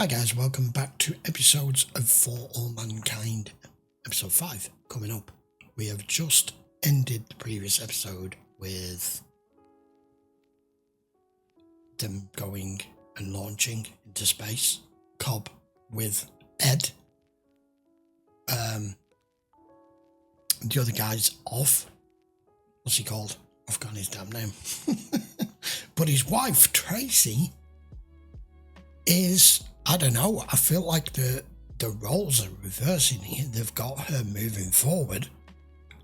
Hi guys, welcome back to episodes of For All Mankind, episode 5 coming up. We have just ended the previous episode with them going and launching into space. Cobb with Ed. The other guy's off. What's he called? I've forgotten his damn name. But his wife, Tracy, is... I don't know, I feel like the roles are reversing here. They've got her moving forward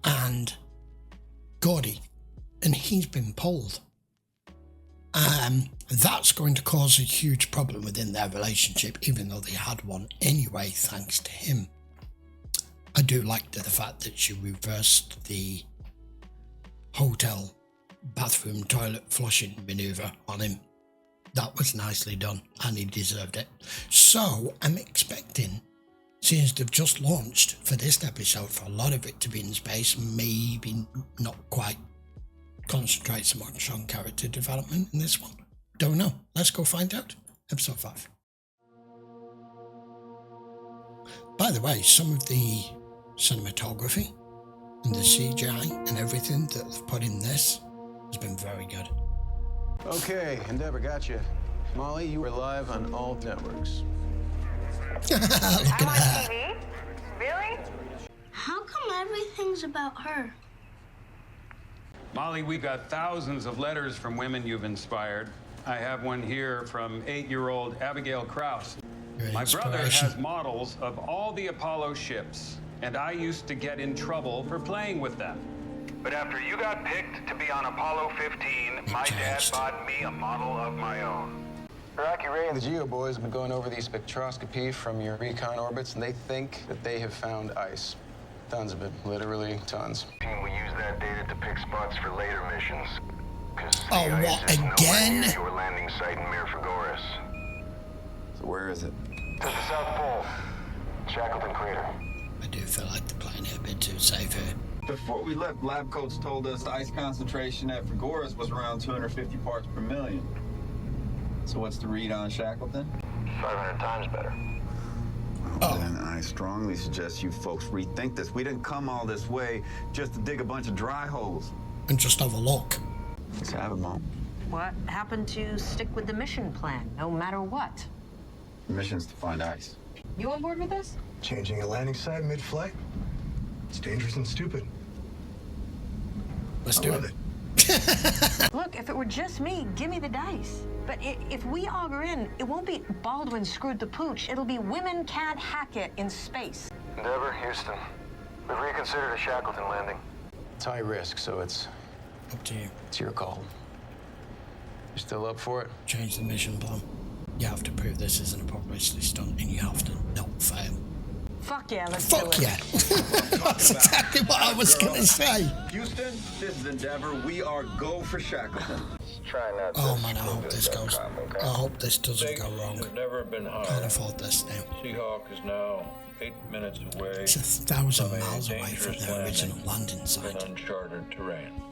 and Gordy, and he's been pulled. That's going to cause a huge problem within their relationship, even though they had one anyway, thanks to him. I do like the fact that she reversed the hotel bathroom toilet flushing maneuver on him. That was nicely done, and he deserved it. So, I'm expecting, since they've just launched for this episode, for a lot of it to be in space, maybe not quite concentrate so much on character development in this one. Don't know. Let's go find out. Episode 5. By the way, some of the cinematography and the CGI and everything that they've put in this has been very good. Okay, Endeavor, got you. Molly, you are live on all networks. Look at that. TV? Really? How come everything's about her? Molly, we've got thousands of letters from women you've inspired. I have one here from 8-year-old Abigail Krause. My brother has models of all the Apollo ships, and I used to get in trouble for playing with them. But after you got picked to be on Apollo 15, my dad bought me a model of my own. Rocky Ray and the Geo Boys have been going over these spectroscopy from your recon orbits, and they think that they have found ice. Tons of it, literally tons. We use that data to pick spots for later missions. Oh, what, again? Your landing site in Mirfigoris. So where is it? To the South Pole, Shackleton Crater. I do feel like they're playing it a bit too safe here. Before we left, lab coats told us the ice concentration at Frigoris was around 250 parts per million. So what's the read on Shackleton? 500 times better. Oh. Then I strongly suggest you folks rethink this. We didn't come all this way just to dig a bunch of dry holes. And just have a look. Let's have it, Mom. What happened to stick with the mission plan, no matter what? The mission's to find ice. You on board with this? Changing a landing site mid-flight? It's dangerous and stupid. Let's do it. Look, if it were just me, give me the dice. But if we auger in, it won't be Baldwin screwed the pooch. It'll be women can't hack it in space. Endeavor, Houston. We've reconsidered a Shackleton landing. It's high risk, so it's Up to you. your call. You still up for it? Change the mission plan. You have to prove this isn't a publicity stunt, and you have to not fail. Fuck yeah, let's do it. Fuck yeah. That's exactly what I was going to say. Houston, this is Endeavor. We are go for Shackleton. Try not to. Oh man, I hope this goes. I hope this doesn't go wrong. Never been higher. Can't afford this now. Seahawk is now 8 minutes away. It's 1,000 from a miles away from dangerous the original landing in site. uncharted terrain.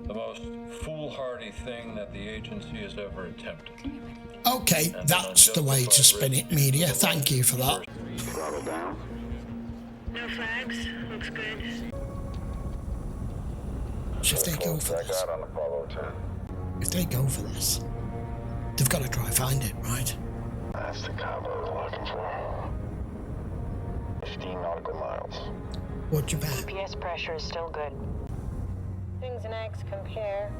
The most foolhardy thing that the agency has ever attempted. Okay, that's the way to spin it, media. Thank you for that. Throttle down. No flags. Looks good. So if they go for Check this, out on Apollo 10. if they go for this, they've got to try find it, right? That's the combo we're looking for. 15 nautical miles. What'd you bet? GPS pressure is still good. Things and X compare.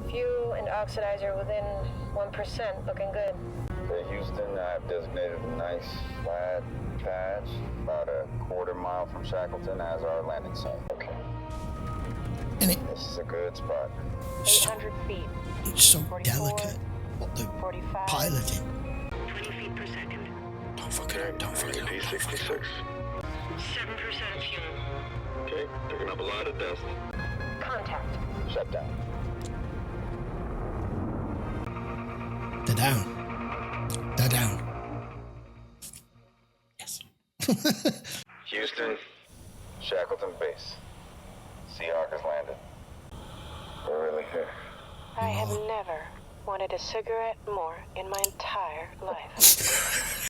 Fuel and oxidizer within 1%, looking good. For Houston, I've designated a nice flat patch about a quarter mile from Shackleton as our landing site. Okay. And This is a good spot. 800 feet. it's so 44, delicate what they're 45. piloting. 20 feet per second. Don't fuck it up, don't fuck it up. Don't fuck it up. 7% fuel. Okay, picking up a lot of dust. Contact. Shut down. They're down. They're down. Yes. Houston, Shackleton base. Seahawk has landed. We're really here. I have never wanted a cigarette more in my entire life.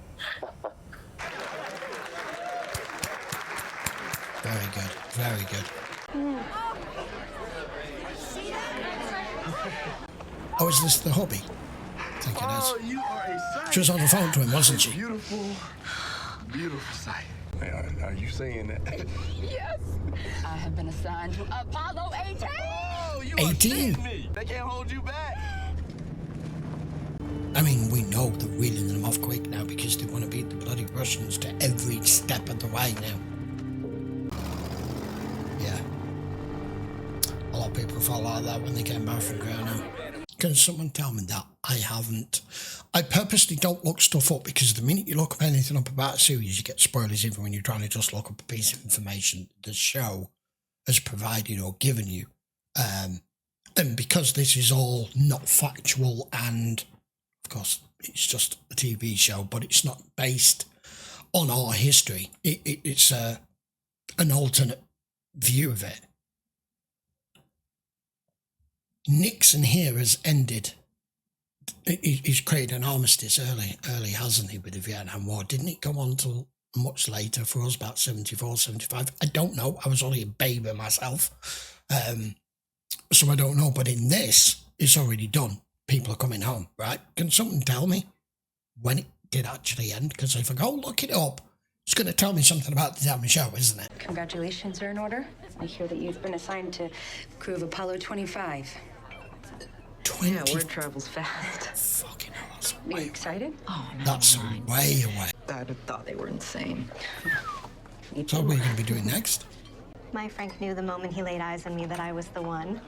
Very good, very good. Oh, is this the hubby? I think it is. You are a sight. She was on the phone to him, wasn't she? Beautiful, beautiful sight. Are you saying that? Yes. I have been assigned to Apollo 18. Oh, you 18? are me. They can't hold you back. I mean, we know they're wheeling them off quick now because they want to beat the bloody Russians to every step of the way now. Yeah. A lot of people felt like that when they came back from Guyana. Can someone tell me that? I haven't. I purposely don't look stuff up because the minute you look up anything up about a series, you get spoilers even when you're trying to just look up a piece of information the show has provided or given you. And because this is all not factual and, of course, it's just a TV show, but it's not based on our history. It's an alternate view of it. Nixon here has ended. He's created an armistice early, hasn't he, with the Vietnam War? Didn't it go on till much later for us, about 74, 75? I don't know. I was only a baby myself. So I don't know. But in this, it's already done. People are coming home, right? Can someone tell me when it did actually end? Because if I go look it up, it's going to tell me something about the damn show, isn't it? Congratulations are in order. I hear that you've been assigned to crew of Apollo 25. 20? Yeah, word travels fast. Fucking hell. Are you excited? Oh, no. That's way away. I'd have thought they were insane. So what are you going to be doing next? My Frank knew the moment he laid eyes on me that I was the one.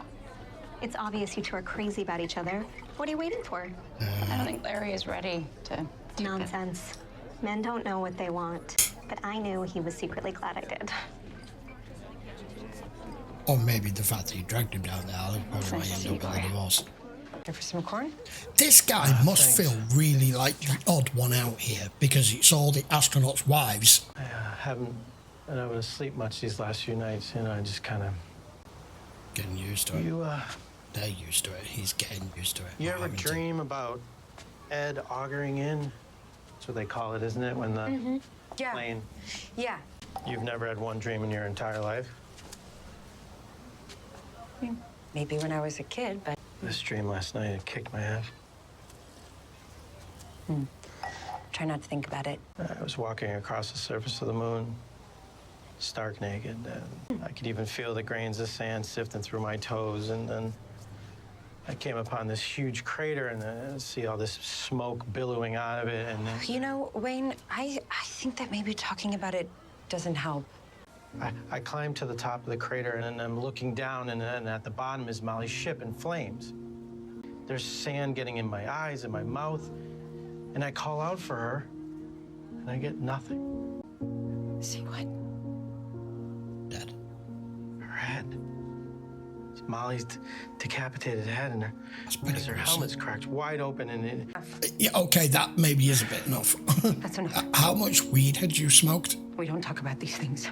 It's obvious you two are crazy about each other. What are you waiting for? I don't think Larry is ready to... Nonsense. Men don't know what they want, but I knew he was secretly glad I did. Or maybe the fact that you dragged him down there, I'll probably end up with a divorce. Here for some corn? This guy must feel really like the odd one out here because it's all the astronauts' wives. I haven't been able to sleep much these last few nights, I just kind of... Getting used to it. They're used to it. He's getting used to it. You ever dream about Ed augering in? That's what they call it, isn't it? When the Yeah. plane... Yeah. You've never had one dream in your entire life? Maybe when I was a kid, but... This dream last night, it kicked my ass. Try not to think about it. I was walking across the surface of the moon, stark naked. I could even feel the grains of sand sifting through my toes, and then I came upon this huge crater and I see all this smoke billowing out of it, and then... You know, Wayne, I think that maybe talking about it doesn't help. I climbed to the top of the crater, and then I'm looking down, and then at the bottom is Molly's ship in flames. There's sand getting in my eyes and my mouth, and I call out for her, and I get nothing. See what? Dead. Her head. It's Molly's decapitated head, and her helmet's cracked wide open, and it... Yeah, okay, that maybe is a bit enough. That's enough. How much weed had you smoked? We don't talk about these things.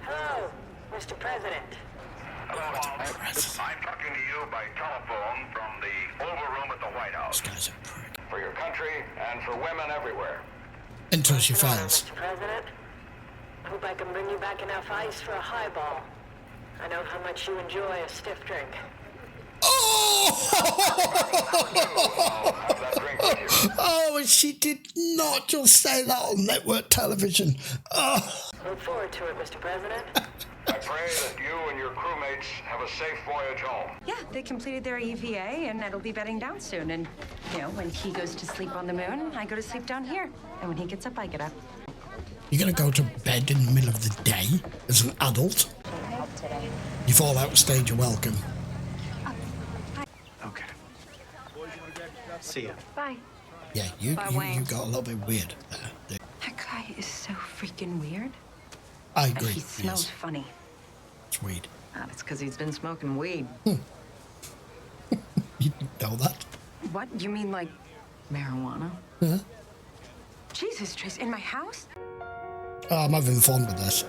Hello, Mr. President. Hello, Holmes. I'm talking to you by telephone from the Oval Room at the White House. This guy's a prick. For your country and for women everywhere. Until she fails. Mr. President, I hope I can bring you back enough ice for a highball. I know how much you enjoy a stiff drink. Oh, and she did not just say that on network television. Oh. Look forward to it, Mr. President. I pray that you and your crewmates have a safe voyage home. Yeah, they completed their EVA, and it'll be bedding down soon. And, when he goes to sleep on the moon, I go to sleep down here. And when he gets up, I get up. You're going to go to bed in the middle of the day as an adult? You fall out stage, you're welcome. Okay. See ya. Bye. Yeah, you got a little bit weird there. That guy is so freaking weird. I agree. And he smells funny. It's weed. It's because he's been smoking weed. You didn't know that? What? You mean like marijuana? Huh? Jesus, Trace, in my house? Oh, I'm having fun with this.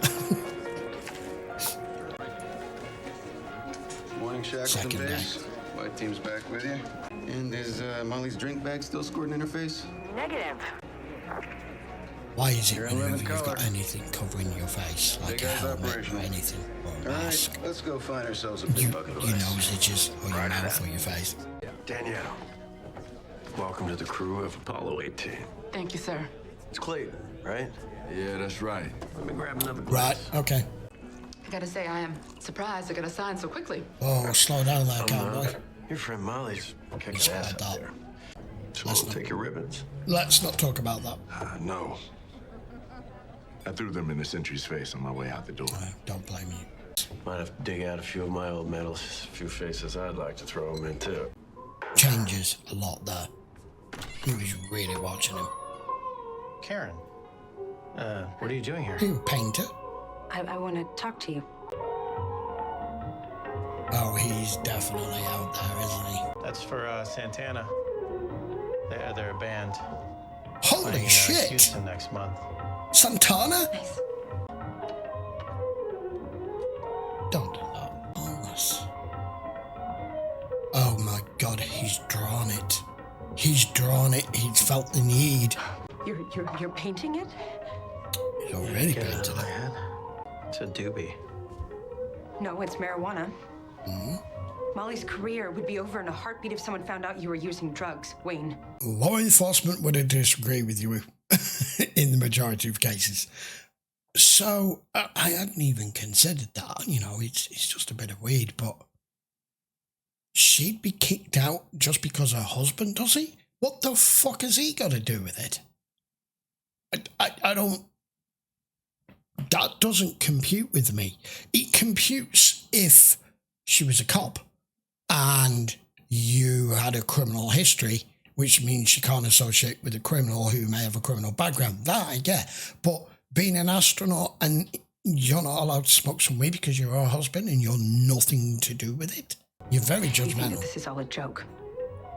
Morning, Shackleton Second base. day. Fight team's back with you. And is Molly's drink bag still squirting in her face? Negative. Why is it whenever you've got anything covering your face, like a helmet or anything, or a mask? All right, let's go find ourselves a big bucket of Your ice. nose itches, or your mouth, or your face. Danielle, welcome to the crew of Apollo 18. Thank you, sir. It's Clayton, right? Yeah, that's right. Let me grab another Right, glass. okay. I gotta say, I am surprised I got assigned so quickly. Oh, slow down there, cowboy. Your friend Molly's kicking It's ass like up that. there. So we'll take your ribbons. Let's not talk about that. No. I threw them in the sentry's face on my way out the door. Don't blame you. Might have to dig out a few of my old medals, a few faces I'd like to throw them in too. Changes a lot there. He was really watching him. Karen, what are you doing here? You a painter? I want to talk to you. Oh, he's definitely out there, isn't he? That's for Santana. They're a band. Holy Playing, shit! Houston next month. Santana? Nice. Don't do that. Oh my god, he's drawn it. He's drawn it. He's felt the need. You're painting it? He's already Get it out painted of my it. head. It's a doobie. No, it's marijuana. Hmm? Molly's career would be over in a heartbeat if someone found out you were using drugs, Wayne. Law enforcement would disagree with you in the majority of cases. So I hadn't even considered that. You know, it's just a bit of weed, but she'd be kicked out just because her husband does it? What the fuck has he got to do with it? I don't... That doesn't compute with me. It computes if she was a cop and you had a criminal history, which means you can't associate with a criminal who may have a criminal background. That I get. But being an astronaut and you're not allowed to smoke some weed because you're her husband and you're nothing to do with it, you're very You think that judgmental. this is all a joke?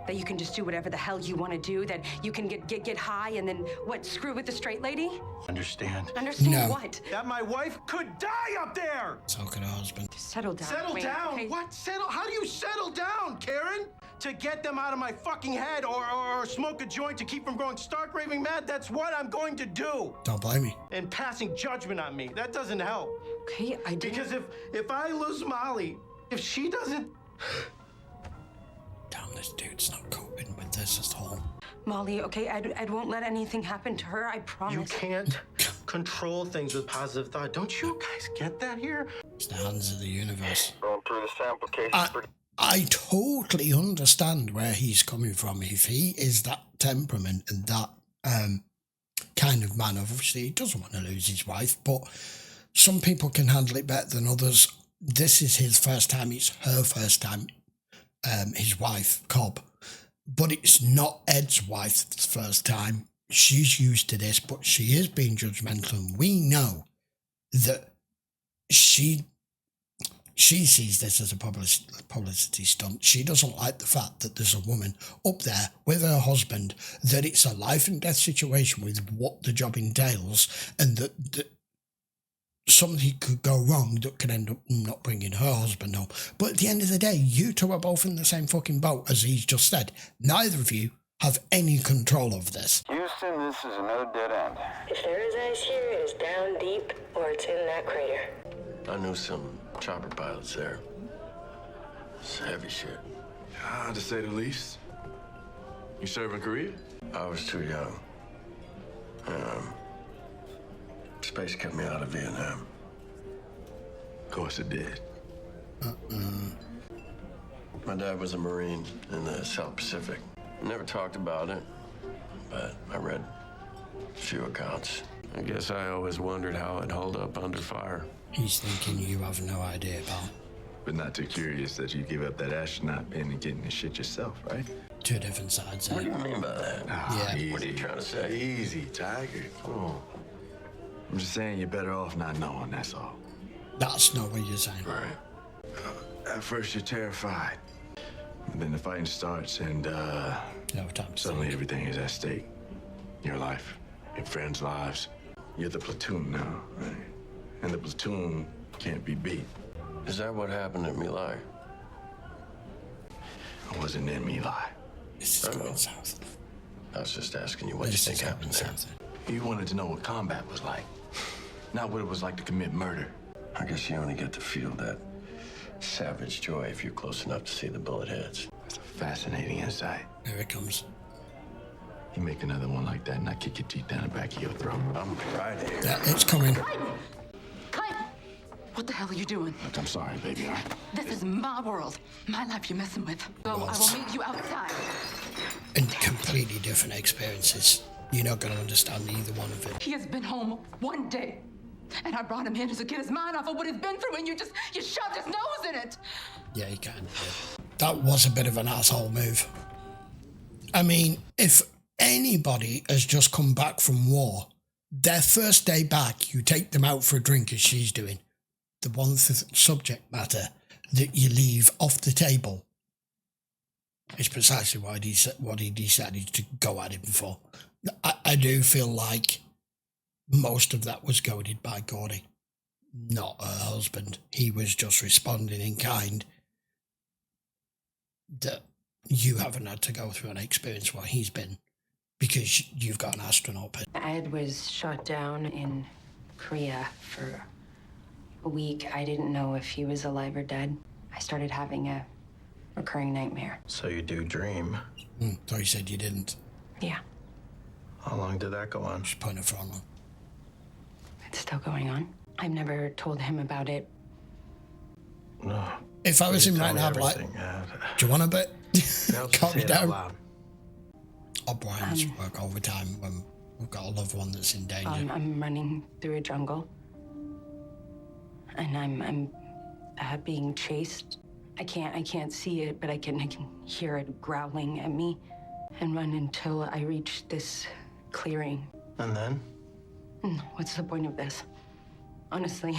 That you can just do whatever the hell you want to do? That you can get high and then, what, screw with the straight lady? Understand? Understand No. what? That my wife could die up there! So could her husband. Settle down. Settle Wayne, down? okay? What? Settle? How do you settle down, Karen? To get them out of my fucking head or smoke a joint to keep from going stark raving mad? That's what I'm going to do. Don't blame me. And passing judgment on me, that doesn't help. Okay, I did. Because if I lose Molly, if she doesn't... Damn, this dude's not coping with this at all. Molly, okay, I won't let anything happen to her, I promise. You can't control things with positive thought. Don't you guys get that here? It's the hands of the universe. Going through the sample case. I totally understand where he's coming from. If he is that temperament and that kind of man, obviously he doesn't want to lose his wife, but some people can handle it better than others. This is his first time. It's her first time, his wife, Cobb. But it's not Ed's wife's first time. She's used to this, but she is being judgmental. And we know that she sees this as a publicity stunt. She doesn't like the fact that there's a woman up there with her husband, that it's a life and death situation with what the job entails, and that something could go wrong that could end up not bringing her husband home. But at the end of the day, you two are both in the same fucking boat, as he's just said. Neither of you have any control of this. Houston, this is a no dead end. If there is ice here, it is down deep or it's in that crater. I knew some chopper pilots there. It's heavy shit. To say the least. You serve in Korea? I was too young. Space kept me out of Vietnam. Of course it did. My dad was a Marine in the South Pacific. Never talked about it, but I read a few accounts. I guess I always wondered how it'd hold up under fire. He's thinking you have no idea, pal. But not too curious that you give up that astronaut pin and getting the shit yourself, right? Two different sides. What do you mean by that? Yeah. Easy. What are you trying to say? Easy, Tiger. Oh, I'm just saying you're better off not knowing, that's all. That's not what you're saying. right. At first you're terrified. And then the fighting starts and No time to suddenly everything is at stake. Your life, your friends' lives. You're the platoon now, right? And the platoon can't be beat. Is that what happened at My Lai? I wasn't in me, lie. This is going south. I was just asking you what you think happened there. You wanted to know what combat was like, not what it was like to commit murder. I guess you only get to feel that savage joy if you're close enough to see the bullet heads. That's a fascinating insight. Here it comes. You make another one like that and I kick your teeth down the back of your throat. I'm right here. Yeah, it's coming. What the hell are you doing? Look, I'm sorry, baby. All right? This is my world. My life you're messing with. So I will meet you outside. And completely different experiences. You're not going to understand either one of it. He has been home one day. And I brought him here to get his mind off of what he's been through, and you shoved his nose in it. Yeah, you can. That was a bit of an asshole move. I mean, if anybody has just come back from war, their first day back, you take them out for a drink as she's doing. The one subject matter that you leave off the table is precisely what he decided to go at him for. I do feel like most of that was goaded by Gordy, not her husband. He was just responding in kind that you haven't had to go through and experience what he's been because you've got an astronaut pin. Ed was shot down in Korea for a week. I didn't know if he was alive or dead. I started having a recurring nightmare. So you do dream? So you said you didn't. Yeah. How long did that go on? Just putting it for on. It's still going on. I've never told him about it. No. If I was him right now, I'd be like, do you want a bit? Calm me down. O'Brien's work overtime when we've got a loved one that's in danger. I'm running through a jungle. And I'm being chased. I can't see it, but I can hear it growling at me and run until I reach this clearing. And then? What's the point of this? Honestly.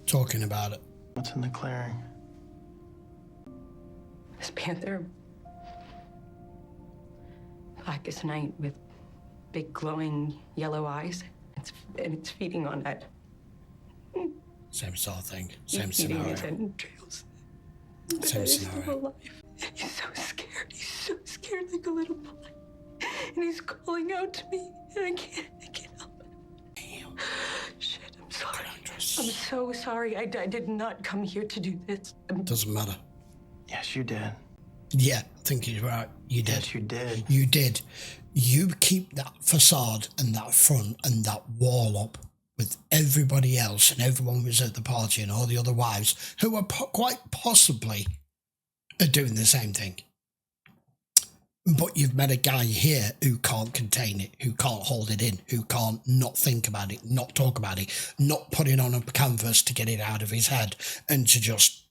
Talking about it. What's in the clearing? This panther. Black as night with big glowing yellow eyes. It's feeding on that. Same sort of thing. Same Feeding scenario. his entrails. Same scenario. Still alive. He's so scared. He's so scared like a little boy. And he's calling out to me, and I can't help it. Damn. Shit, I'm sorry. I'm so sorry. I did not come here to do this. Doesn't matter. Yes, you did. Yeah, I think he's right. You did. Yes, you did. You did. You keep that facade and that front and that wall up with everybody else, and everyone was at the party and all the other wives who are quite possibly doing the same thing. But you've met a guy here who can't contain it, who can't hold it in, who can't not think about it, not talk about it, not put it on a canvas to get it out of his head, and to just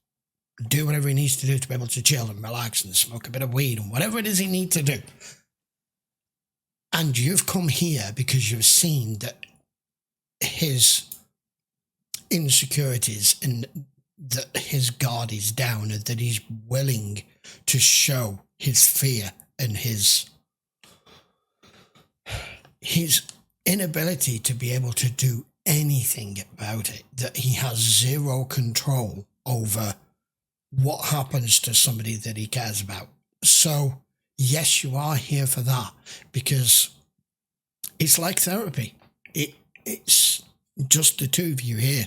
do whatever he needs to do to be able to chill and relax and smoke a bit of weed and whatever it is he needs to do. And you've come here because you've seen that his insecurities and that his guard is down and that he's willing to show his fear and his inability to be able to do anything about it, that he has zero control over what happens to somebody that he cares about. So, yes, you are here for that, because it's like therapy. It's just the two of you here.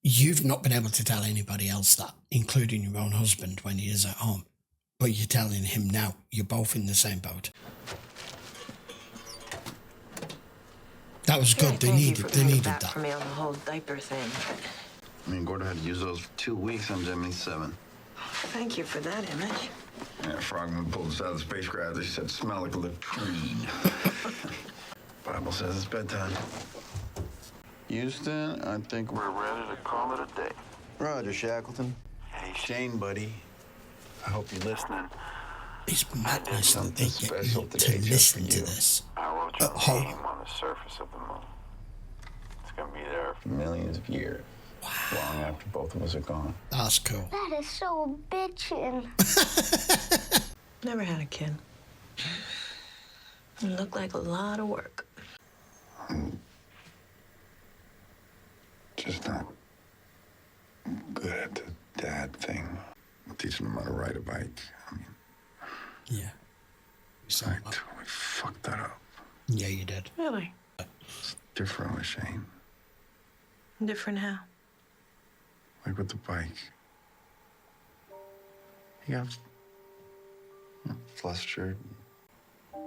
You've not been able to tell anybody else that, including your own husband when he is at home. But you're telling him now. You're both in the same boat. That was good. They needed that. For me on the whole diaper thing. I mean, Gordo had to use those for 2 weeks on Gemini 7. Thank you for that image. Yeah, Frogman pulled us out of the spacecraft. He said, smell like a latrine. Bible says it's bedtime. Houston, I think we're ready to call it a day. Roger, Shackleton. Hey, Shane, buddy. I hope you're listening. It's madness that they get you to listen to this at home. On the surface of the moon. It's gonna be there for millions of years. Wow. Long after both of us are gone. That's cool. That is so bitchin'. Never had a kid. It looked like a lot of work. Just not good at the dad thing. teaching them how to ride a bike. I mean, yeah. I totally fucked that up. Yeah, you did. Really? It's different with Shane. Different how? Like with the bike. He got flustered.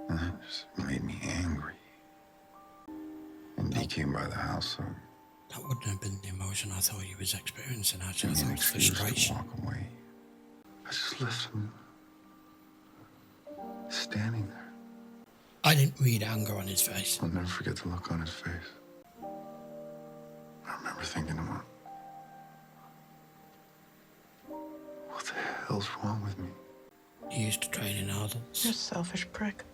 And it just made me angry. And he came by the house, so... That wouldn't have been the emotion I thought he was experiencing. I just thought it was refused to frustration. walk away. I just left him standing there. I didn't read anger on his face. I'll never forget the look on his face. I remember thinking to him, what the hell's wrong with me? He used to train in adults. You're a selfish prick.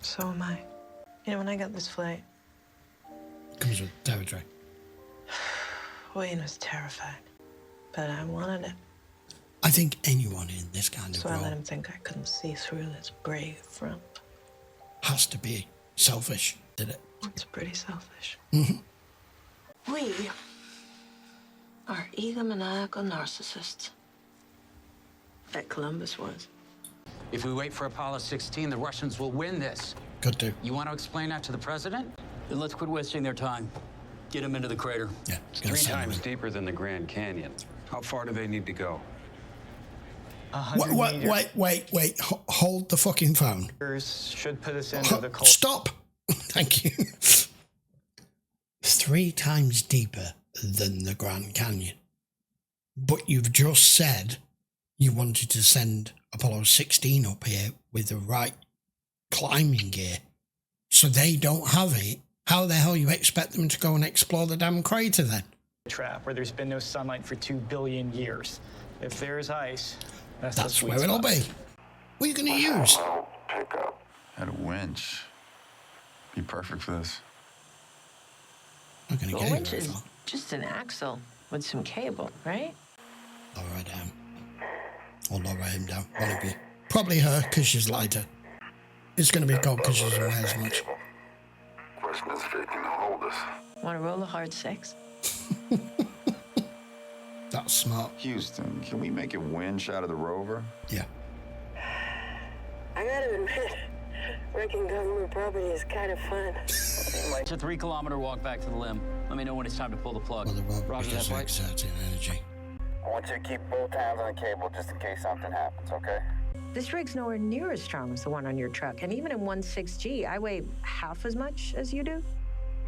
So am I. You know, when I got this flight, Comes with territory. Wayne was terrified. But I wanted it. I think anyone in this kind of So I let role him think I couldn't see through this brave front. has to be selfish, did it? It's pretty selfish. Mm-hmm. We are egomaniacal narcissists. Bet Columbus was. If we wait for Apollo 16, the Russians will win this. Good to. You want to explain that to the president? Then let's quit wasting their time. Get them into the crater. Yeah. It's 3 times deeper than the Grand Canyon. How far do they need to go? Wait. Hold the fucking phone. Should put us into the cold. Stop. Thank you. 3 times deeper than the Grand Canyon. But you've just said you wanted to send Apollo 16 up here with the right climbing gear. So they don't have it. How the hell you expect them to go and explore the damn crater then? Trap where there's been no sunlight for 2 billion years. If there's ice, that's where it'll be. What are you going to use? Pick up. Had a winch. Be perfect for this. Not going to The get winch it. is just an axle with some cable, right? Lower her down. Or lower him down. One of you. Probably her, because she's lighter. It's going to be cold because she doesn't weigh as much. Question is if they can hold us. Want to roll a hard 6? That's smart. Houston, can we make a winch out of the rover? Yeah. I gotta admit, wrecking government property is kind of fun. It's a 3-kilometer walk back to the limb. Let me know when it's time to pull the plug. Well, the rover Roger that, does Mike. exerting energy. I want you to keep both hands on the cable just in case something happens, okay? This rig's nowhere near as strong as the one on your truck. And even in 1.6G, I weigh half as much as you do.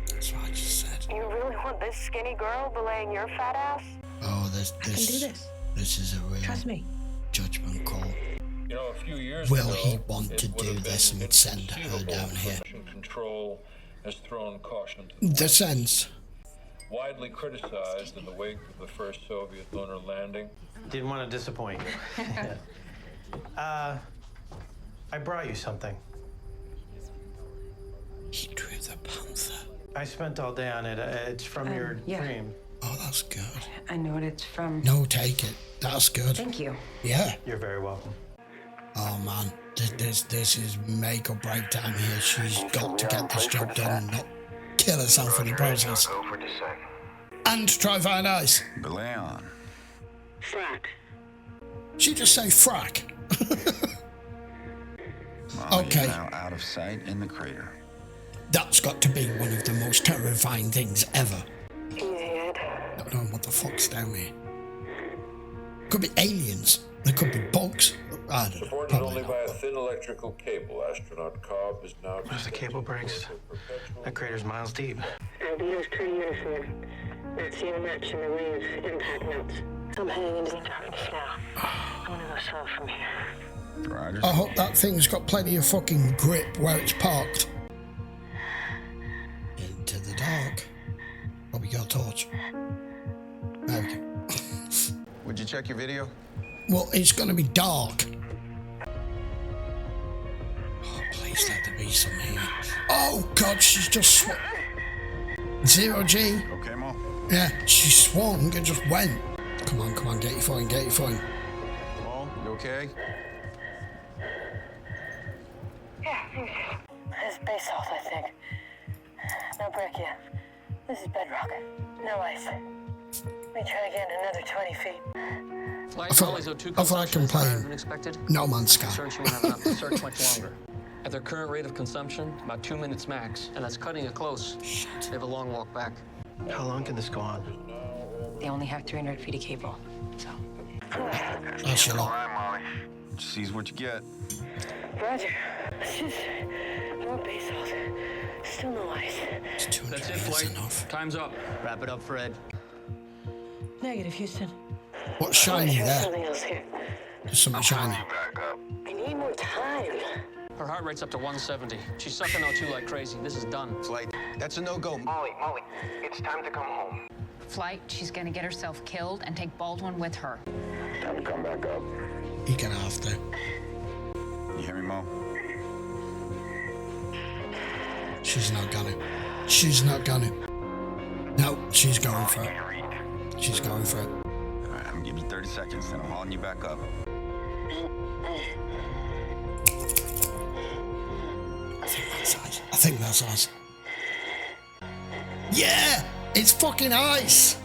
That's what I just said. You really want this skinny girl belaying your fat ass? Oh, I can do this. This is a real Trust me. judgment call. You know, a few years Will ago, he want it to would do have this been and send her inconceivable down here? Mission Control has thrown caution to the The sense. widely criticized in the wake of the first Soviet lunar landing. Didn't want to disappoint you. I brought you something. He drew the panther. I spent all day on it. It's from your yeah. dream. Oh, that's good. I know what it's from. No, take it. That's good. Thank you. Yeah. You're very welcome. Oh man, this is make or break time here. She's got to get this job done and not kill herself in the process. And try find ice. Belay on. Frack. She just say frack. Molly Okay. is now out of sight in the crater. That's got to be one of the most terrifying things ever. Easy, Ed. Not knowing what the fuck's down here. Could be aliens. There could be bugs. I don't know. Supported Probably only not. by a thin electrical cable, astronaut Cobb is now... What if the cable breaks? That crater's miles deep. Albino's pretty uniform. Not seeing a match in the way of impact notes. I'm heading into the darkness now. I'm gonna go slow from here. Roger. I hope that thing's got plenty of fucking grip where it's parked. Into the dark. Probably got a torch. There we go. Would you check your video? Well, it's going to be dark. Oh, please let there be some here. Oh, God, she's just Zero G. Okay, Mo. Yeah, she swung and just went. Come on, get your phone. Mo, you okay? Yeah, it's base salt, I think. No break yet. This is bedrock. No ice. me try again another 20 feet. I thought I can play No Man's Sky. Search won't have enough to search much longer. At their current rate of consumption, about 2 minutes max, and that's cutting it close. They have a long walk back. How long can this go on? They only have 300 feet of cable, so. That's a lot. Seize what you get. Roger. It's just more base salt. Still no ice. That's it, Flight. Time's up. Wrap it up, Fred. Negative, Houston. What's shiny there? Something else here. There's something shiny. I need more time. Her heart rate's up to 170. She's sucking O2 like crazy. This is done. Flight, that's a no-go. Molly, it's time to come home. Flight, she's gonna get herself killed and take Baldwin with her. Time to come back up. You're gonna have to. You hear me, Mo? She's not gonna. She's not gonna. No, she's going for it. She's going for it. All right, I'm gonna give you 30 seconds, then I'm hauling you back up. I think that's ice. Yeah! It's fucking ice!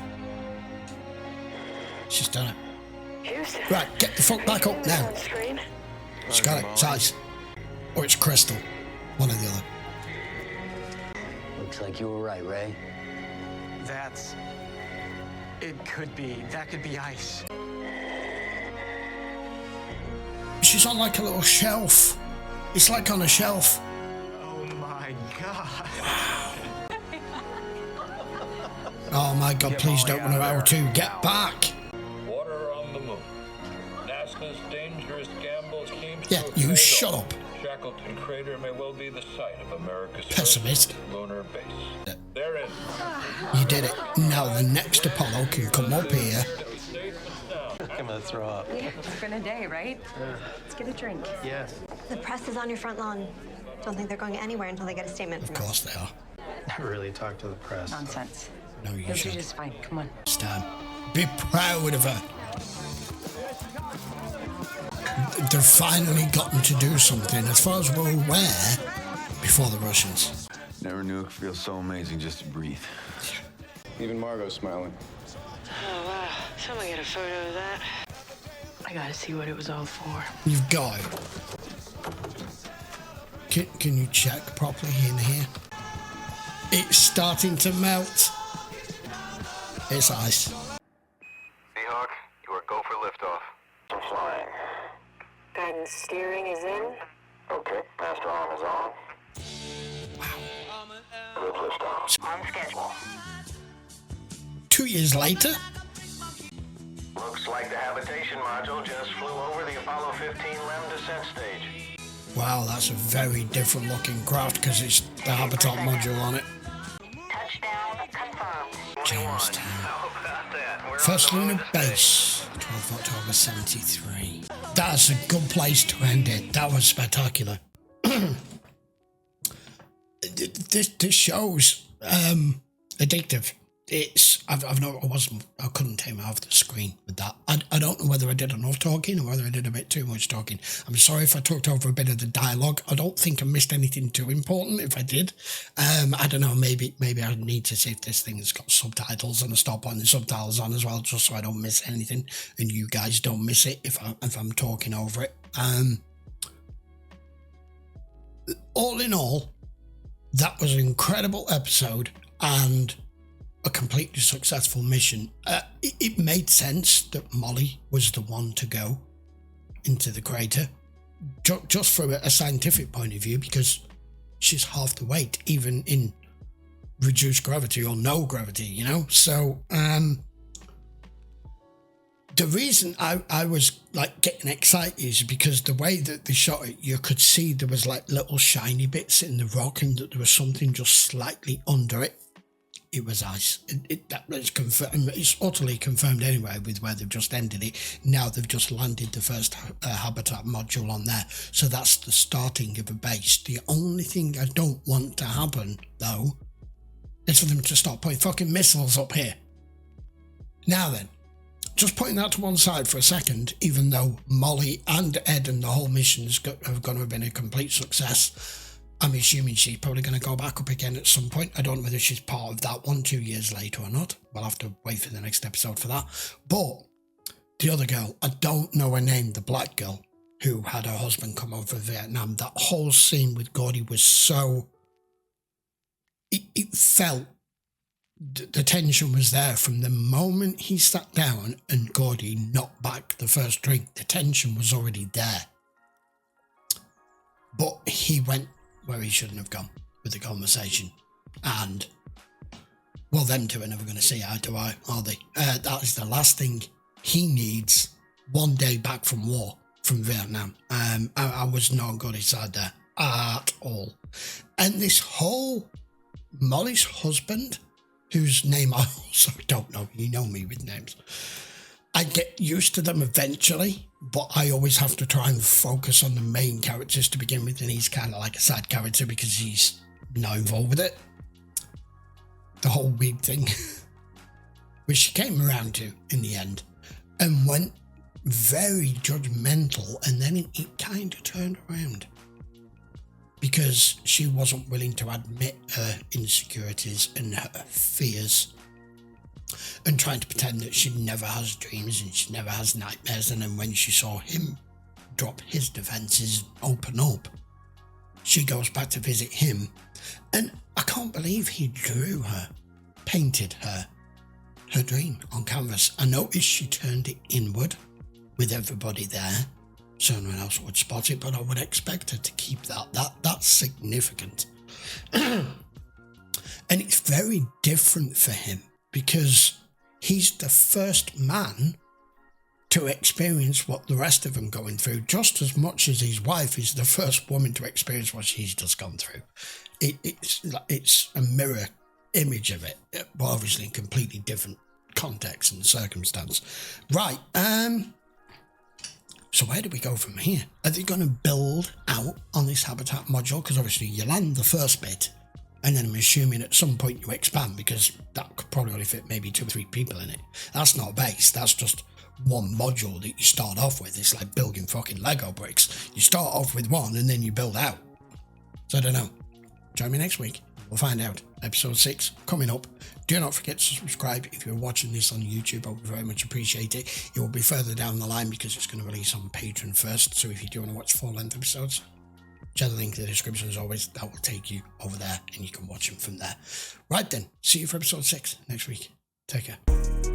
She's done it. Right, get the fuck back up now. She's got it. It's ice. Or it's crystal. One or the other. Looks like you were right, Ray. That could be ice. She's on like a little shelf. It's like on a shelf. Oh my God. Oh my God, please don't run around too. Get back. Water on the moon. NASA's dangerous gamble seems Yeah, to you have shut paid up. off. Shackleton Crater may well be the site of America's Pessimist. first lunar base. There it is. You did it. Now the next Apollo can come up here. I'm gonna throw up. Yeah, it's been a day, right? Let's get a drink. Yes. The press is on your front lawn. Don't think they're going anywhere until they get a statement from us. Of course they are. Never really talk to the press. Nonsense. No, you You'll should. do just fine. Come on. Stan. Be proud of her. They've finally gotten to do something, as far as we're aware, before the Russians. Never knew it could feel so amazing just to breathe. Even Margot's smiling. Oh, wow. Someone get a photo of that. I gotta see what it was all for. You've got it. Can you check properly in here? It's starting to melt. It's ice. Seahawk, you are go for liftoff. I'm flying. Guidance steering is in. Okay, master arm is on. Good liftoff. On schedule. 2 years later? Looks like the habitation module just flew over the Apollo 15 LEM descent stage. Wow, that's a very different looking craft because it's the habitat module on it. Touchdown confirmed. Jamestown. How about that? First lunar base, 12th October 73. That's a good place to end it. That was spectacular. This show's addictive. It's I couldn't take my off the screen with that. I don't know whether I did enough talking or whether I did a bit too much talking. I'm sorry if I talked over a bit of the dialogue. I don't think I missed anything too important if I did. I don't know, maybe I need to see if this thing has got subtitles and I start putting the subtitles on as well, just so I don't miss anything and you guys don't miss it if I'm talking over it. All in all, that was an incredible episode and a completely successful mission. It made sense that Molly was the one to go into the crater, just from a scientific point of view, because she's half the weight, even in reduced gravity or no gravity, you know? So, the reason I was like getting excited is because the way that they shot it, you could see there was like little shiny bits in the rock and that there was something just slightly under it. It was ice. That was confirmed. It's utterly confirmed anyway with where they've just ended it. Now they've just landed the first habitat module on there. So that's the starting of a base. The only thing I don't want to happen, though, is for them to start putting fucking missiles up here. Now then, just putting that to one side for a second, even though Molly and Ed and the whole mission are going to have been a complete success, I'm assuming she's probably going to go back up again at some point. I don't know whether she's part of that one 2 years later or not. We'll have to wait for the next episode for that. But the other girl, I don't know her name, the black girl who had her husband come over from Vietnam. That whole scene with Gordy was so... It felt... The tension was there from the moment he sat down and Gordy knocked back the first drink. The tension was already there. But he went where he shouldn't have gone with the conversation. And, well, them two are never going to see eye to eye, are they? That is the last thing he needs one day back from war, from Vietnam. I was not on Gordy's side there at all. And this whole Molly's husband, whose name I also don't know, you know me with names, I get used to them eventually, but I always have to try and focus on the main characters to begin with, and he's kind of like a side character because he's not involved with it. The whole weed thing, which she came around to in the end, and went very judgmental, and then it kind of turned around because she wasn't willing to admit her insecurities and her fears, and trying to pretend that she never has dreams and she never has nightmares. And then when she saw him drop his defences and open up, she goes back to visit him. And I can't believe he drew her, painted her dream on canvas. I noticed she turned it inward with everybody there, so no one else would spot it, but I would expect her to keep that. That's significant. And it's very different for him, because he's the first man to experience what the rest of them going through, just as much as his wife is the first woman to experience what she's just gone through. It's a mirror image of it, but obviously in completely different context and circumstance. Right, so where do we go from here? Are they going to build out on this habitat module? Because obviously you land the first bit, and then I'm assuming at some point you expand, because that could probably only fit maybe 2 or 3 people in it. That's not a base, that's just one module that you start off with. It's like building fucking Lego bricks. You start off with one and then you build out. So I don't know. Join me next week. We'll find out. Episode 6 coming up. Do not forget to subscribe if you're watching this on YouTube. I would very much appreciate it. It will be further down the line because it's going to release on Patreon first. So if you do want to watch full-length episodes, check the link in the description as always. That will take you over there and you can watch them from there. Right then, see you for episode 6 next week. Take care.